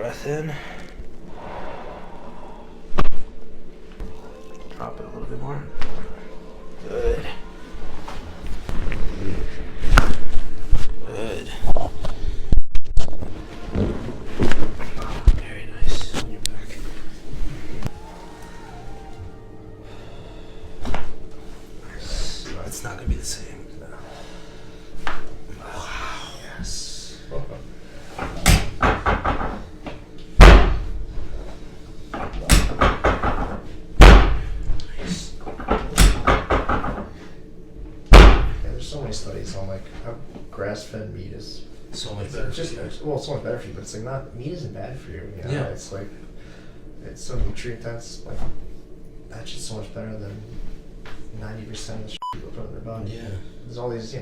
breath in. Drop it a little bit more. Good. Good. Very nice. On your back. Nice. No, it's not gonna be the same. No. Wow. Yes. Nice. Yeah, there's so many studies on like how grass-fed meat is So much better. it's so much better for you, but it's like not meat isn't bad for you. You know? Yeah. It's like it's so nutrient dense. Like that's just so much better than 90% of the shit people put in their body. Yeah. There's all these